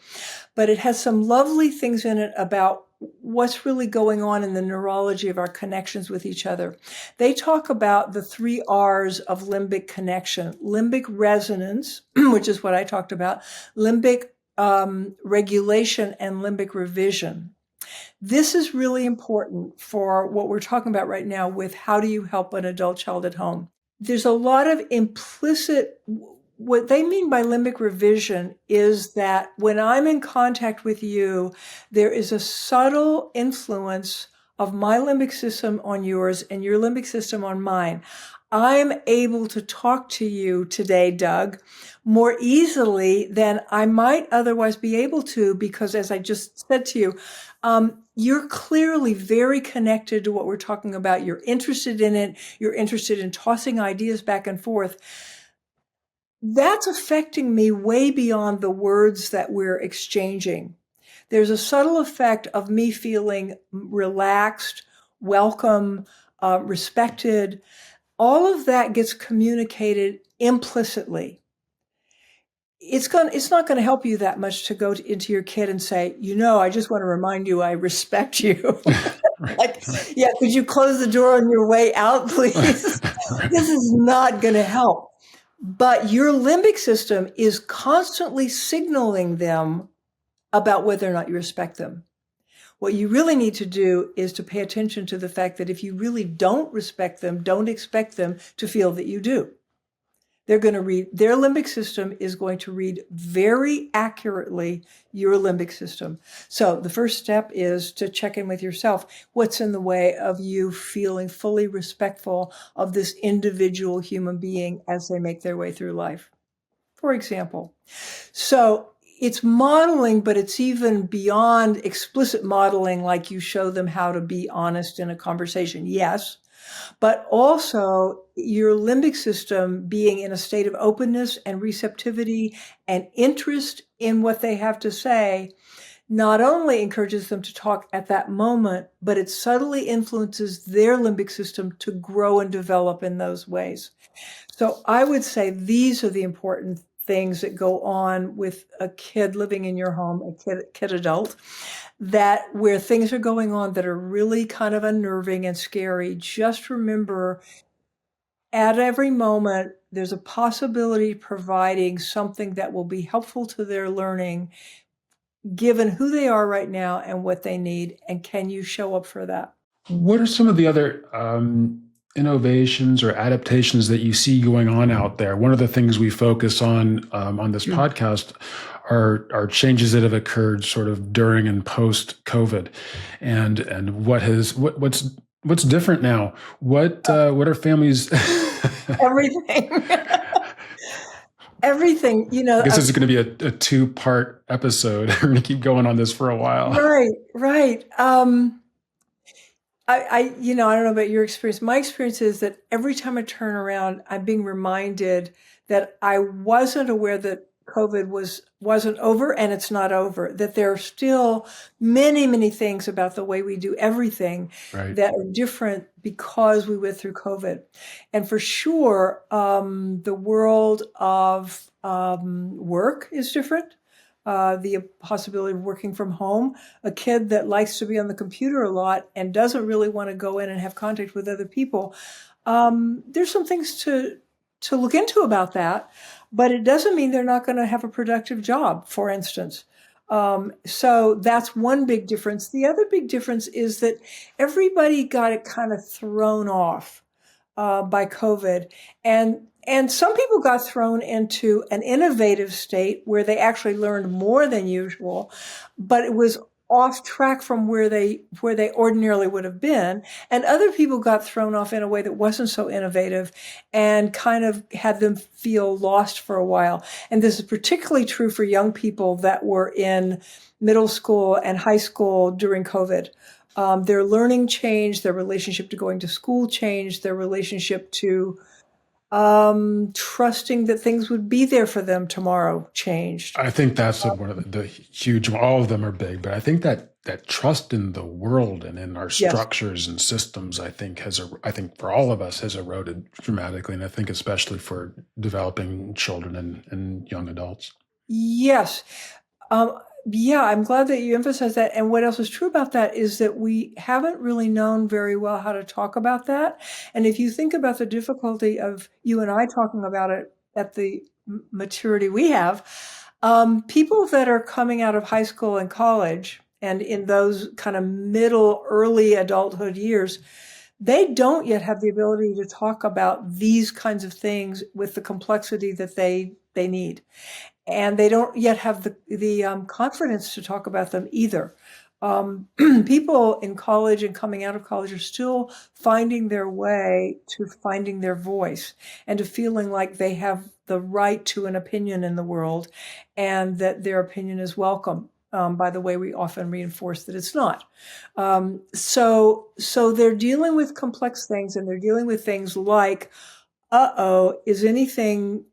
but it has some lovely things in it about what's really going on in the neurology of our connections with each other. They talk about the 3 R's of limbic connection: limbic resonance, which is what I talked about, limbic regulation, and limbic revision. This is really important for what we're talking about right now with how do you help an adult child at home. There's a lot of implicit, what they mean by limbic revision is that when I'm in contact with you, there is a subtle influence of my limbic system on yours and your limbic system on mine. I'm able to talk to you today, Doug, more easily than I might otherwise be able to, because as I just said to you, you're clearly very connected to what we're talking about. You're interested in it. You're interested in tossing ideas back and forth. That's affecting me way beyond the words that we're exchanging. There's a subtle effect of me feeling relaxed, welcome, respected. All of that gets communicated implicitly. It's not going to help you that much to go into your kid and say, I just want to remind you I respect you. Like, yeah, could you close the door on your way out, please? This is not going to help. But your limbic system is constantly signaling them about whether or not you respect them. What you really need to do is to pay attention to the fact that if you really don't respect them, don't expect them to feel that you do. They're going to read, their limbic system is going to read very accurately your limbic system. So the first step is to check in with yourself. What's in the way of you feeling fully respectful of this individual human being as they make their way through life, for example? So it's modeling, but it's even beyond explicit modeling, like you show them how to be honest in a conversation. Yes. But also your limbic system being in a state of openness and receptivity and interest in what they have to say not only encourages them to talk at that moment, but it subtly influences their limbic system to grow and develop in those ways. So I would say these are the important things that go on with a kid living in your home, a kid adult, that where things are going on that are really kind of unnerving and scary. Just remember, at every moment, there's a possibility of providing something that will be helpful to their learning, given who they are right now and what they need. And can you show up for that?
What are some of the other innovations or adaptations that you see going on out there? One of the things we focus on this podcast are changes that have occurred sort of during and post COVID, and what's different now. What are families?
Everything. Everything,
I guess this is going to be a two-part episode. We're going to keep going on this for a while.
Right. I don't know about your experience. My experience is that every time I turn around, I'm being reminded that I wasn't aware that COVID wasn't over, and it's not over, that there are still many, many things about the way we do everything that are different because we went through COVID. And for sure, the world of work is different. The possibility of working from home, a kid that likes to be on the computer a lot and doesn't really want to go in and have contact with other people. There's some things to look into about that, but it doesn't mean they're not going to have a productive job, for instance. So that's one big difference. The other big difference is that everybody got it kind of thrown off by COVID. And some people got thrown into an innovative state where they actually learned more than usual, but it was off track from where they ordinarily would have been. And other people got thrown off in a way that wasn't so innovative and kind of had them feel lost for a while. And this is particularly true for young people that were in middle school and high school during COVID. Their learning changed, their relationship to going to school changed, their relationship to trusting that things would be there for them tomorrow changed.
I think that's one of the huge, all of them are big, but I think that trust in the world and in our structures and systems, I think for all of us has eroded dramatically. And I think especially for developing children and young adults.
Yes. Yeah, I'm glad that you emphasize that. And what else is true about that is that we haven't really known very well how to talk about that. And if you think about the difficulty of you and I talking about it at the maturity we have, people that are coming out of high school and college and in those kind of middle, early adulthood years, they don't yet have the ability to talk about these kinds of things with the complexity that they need. And they don't yet have the confidence to talk about them either. People in college and coming out of college are still finding their way to finding their voice and to feeling like they have the right to an opinion in the world and that their opinion is welcome. By the way, we often reinforce that it's not. So they're dealing with complex things, and they're dealing with things like, is anything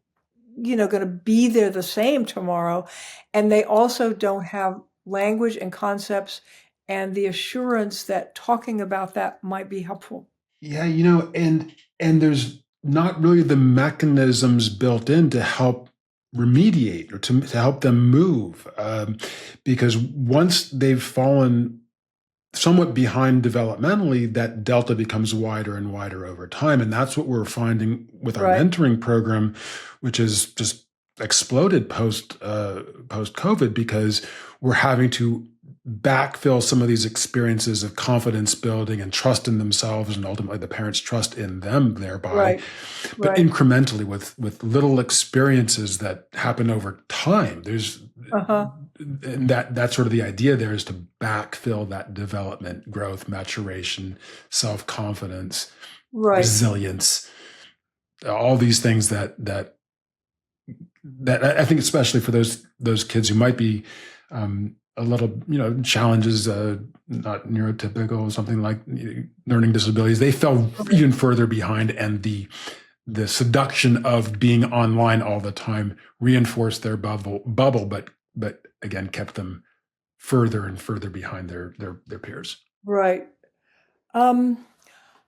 going to be there the same tomorrow? And they also don't have language and concepts and the assurance that talking about that might be helpful.
Yeah, and there's not really the mechanisms built in to help remediate or to help them move, because once they've fallen somewhat behind developmentally, that delta becomes wider and wider over time. And that's what we're finding with our
Right.
mentoring program, which has just exploded post COVID, because we're having to backfill some of these experiences of confidence building and trust in themselves, and ultimately the parents' trust in them thereby,
Right.
but
Right.
incrementally with little experiences that happen over time. There's and that's sort of the idea there, is to backfill that development, growth, maturation, self-confidence,
Right.
resilience, all these things that I think, especially for those kids who might be a little, challenges, not neurotypical, something like learning disabilities, they fell even further behind, and the seduction of being online all the time reinforced their bubble, but again kept them further and further behind their peers.
Right. I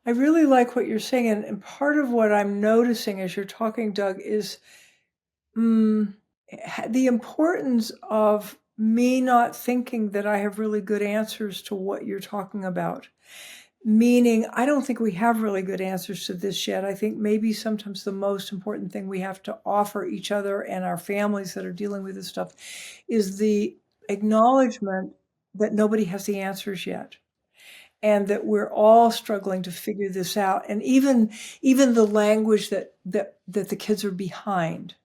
really like what you're saying, and part of what I'm noticing as you're talking, Doug, is the importance of me not thinking that I have really good answers to what you're talking about. Meaning, I don't think we have really good answers to this yet. I think maybe sometimes the most important thing we have to offer each other and our families that are dealing with this stuff is the acknowledgement that nobody has the answers yet, and that we're all struggling to figure this out. And even the language that the kids are behind.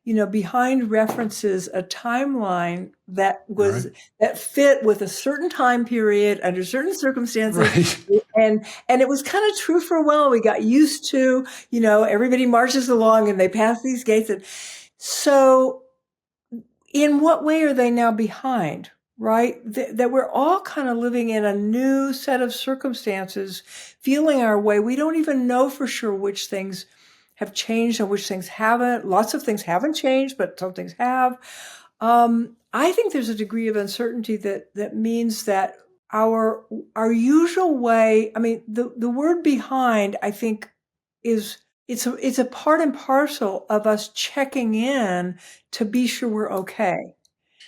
Behind references a timeline that was that fit with a certain time period under certain circumstances.
Right.
And it was kind of true for a while. We got used to, everybody marches along and they pass these gates. And so in what way are they now behind? Right? That we're all kind of living in a new set of circumstances, feeling our way. We don't even know for sure which things have changed and which things haven't. Lots of things haven't changed, but some things have. I think there's a degree of uncertainty that means that our usual way, I mean, the word behind, I think, is it's a part and parcel of us checking in to be sure we're okay.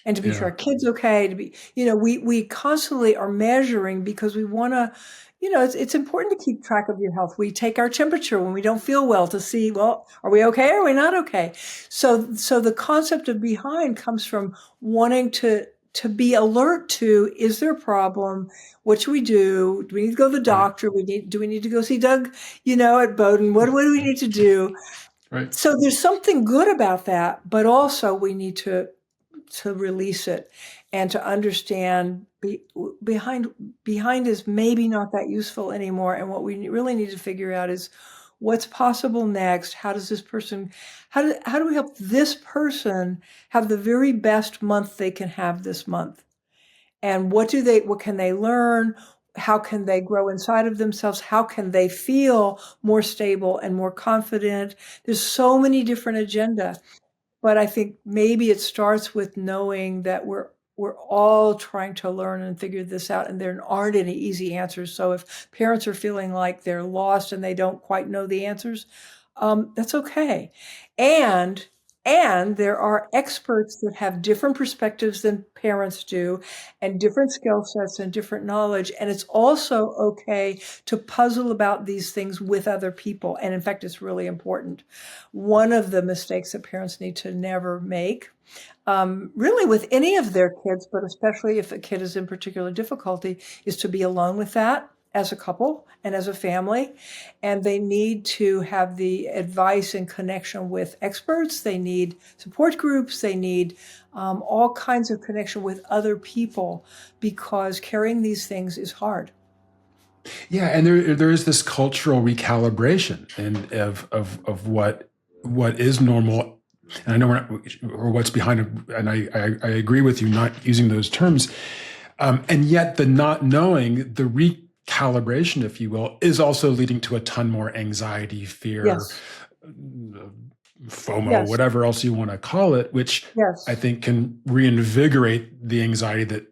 And to be sure our kids okay, to be, we constantly are measuring because we want to, it's important to keep track of your health. We take our temperature when we don't feel well to see, well, are we okay? Or are we not okay? So the concept of behind comes from wanting to be alert to, is there a problem? What should we do? Do we need to go to the doctor? Do we need to go see Doug, at Bodin? What do we need to do?
Right.
So there's something good about that, but also we need to release it and to understand behind is maybe not that useful anymore. And what we really need to figure out is what's possible next. How does this person, how do we help this person have the very best month they can have this month? And what can they learn? How can they grow inside of themselves? How can they feel more stable and more confident? There's so many different agendas. But I think maybe it starts with knowing that we're all trying to learn and figure this out, and there aren't any easy answers. So if parents are feeling like they're lost and they don't quite know the answers, that's okay. And there are experts that have different perspectives than parents do, and different skill sets and different knowledge. And it's also okay to puzzle about these things with other people. And in fact, it's really important. One of the mistakes that parents need to never make, really with any of their kids, but especially if a kid is in particular difficulty, is to be alone with that as a couple and as a family, and they need to have the advice and connection with experts. They need support groups. They need all kinds of connection with other people, because carrying these things is hard.
Yeah, and there is this cultural recalibration of what is normal, and I know we're not, or what's behind it, and I agree with you not using those terms, and yet the not knowing, the recalibration, if you will, is also leading to a ton more anxiety, fear,
Yes.
FOMO,
Yes.
whatever else you want to call it, which
Yes.
I think can reinvigorate the anxiety that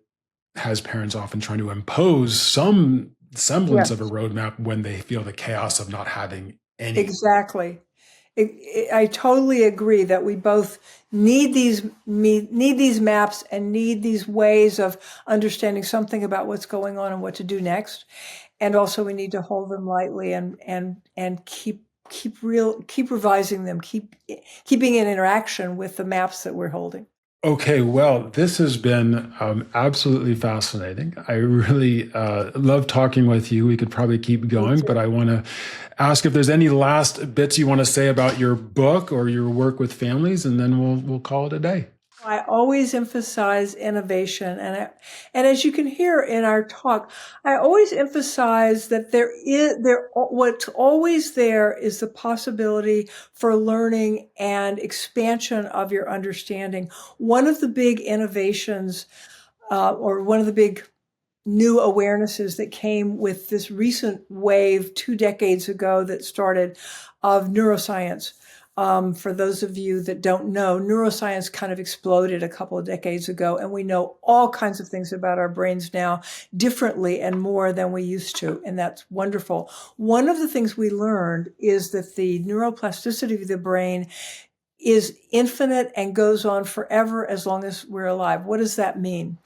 has parents often trying to impose some semblance of a roadmap when they feel the chaos of not having any.
Exactly. I totally agree that we both need these maps and need these ways of understanding something about what's going on and what to do next. And also we need to hold them lightly and keep revising them, keeping in interaction with the maps that we're holding.
Okay, well, this has been absolutely fascinating. I really love talking with you. We could probably keep going, but I want to ask if there's any last bits you want to say about your book or your work with families, and then we'll call it a day.
I always emphasize innovation, and as you can hear in our talk, I always emphasize that what's always there is the possibility for learning and expansion of your understanding. One of the big innovations, or one of the big new awarenesses that came with this recent wave 2 decades ago that started of neuroscience. For those of you that don't know, neuroscience kind of exploded a couple of decades ago, and we know all kinds of things about our brains now differently and more than we used to, and that's wonderful. One of the things we learned is that the neuroplasticity of the brain is infinite and goes on forever as long as we're alive. What does that mean?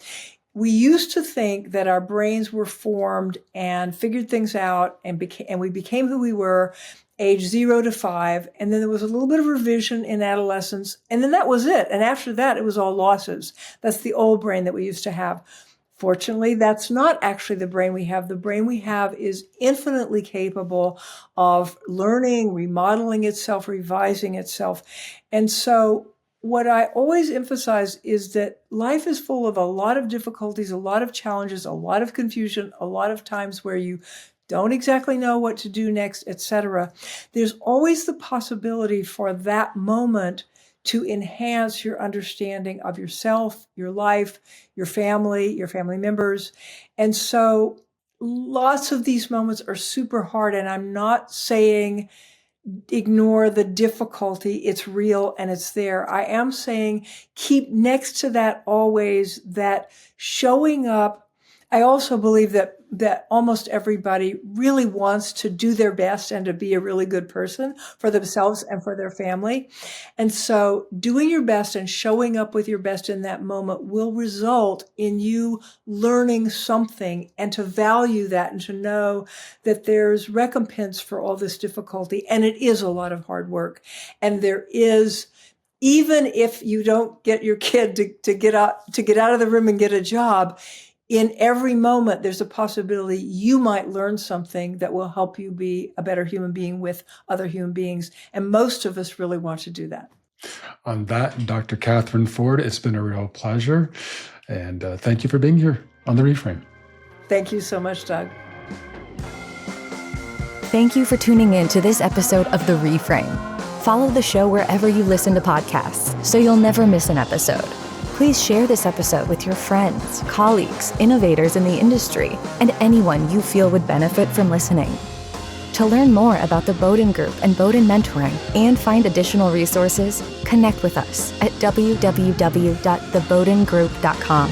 We used to think that our brains were formed and figured things out and we became who we were age 0 to 5. And then there was a little bit of revision in adolescence. And then that was it. And after that, it was all losses. That's the old brain that we used to have. Fortunately, that's not actually the brain we have. The brain we have is infinitely capable of learning, remodeling itself, revising itself. And so what I always emphasize is that life is full of a lot of difficulties, a lot of challenges, a lot of confusion, a lot of times where you don't exactly know what to do next, etc. There's always the possibility for that moment to enhance your understanding of yourself, your life, your family members. And so lots of these moments are super hard, and I'm not saying ignore the difficulty. It's real and it's there. I am saying keep next to that always, that showing up. I also believe that almost everybody really wants to do their best and to be a really good person for themselves and for their family. And so doing your best and showing up with your best in that moment will result in you learning something, and to value that and to know that there's recompense for all this difficulty. And it is a lot of hard work. And there is, even if you don't get your kid to get out of the room and get a job, in every moment, there's a possibility you might learn something that will help you be a better human being with other human beings. And most of us really want to do that.
On that, Dr. Kathryn Ford, it's been a real pleasure. And thank you for being here on The Reframe.
Thank you so much, Doug.
Thank you for tuning in to this episode of The Reframe. Follow the show wherever you listen to podcasts so you'll never miss an episode. Please share this episode with your friends, colleagues, innovators in the industry, and anyone you feel would benefit from listening. To learn more about the Bodin Group and Bodin Mentoring and find additional resources, connect with us at www.thebodingroup.com.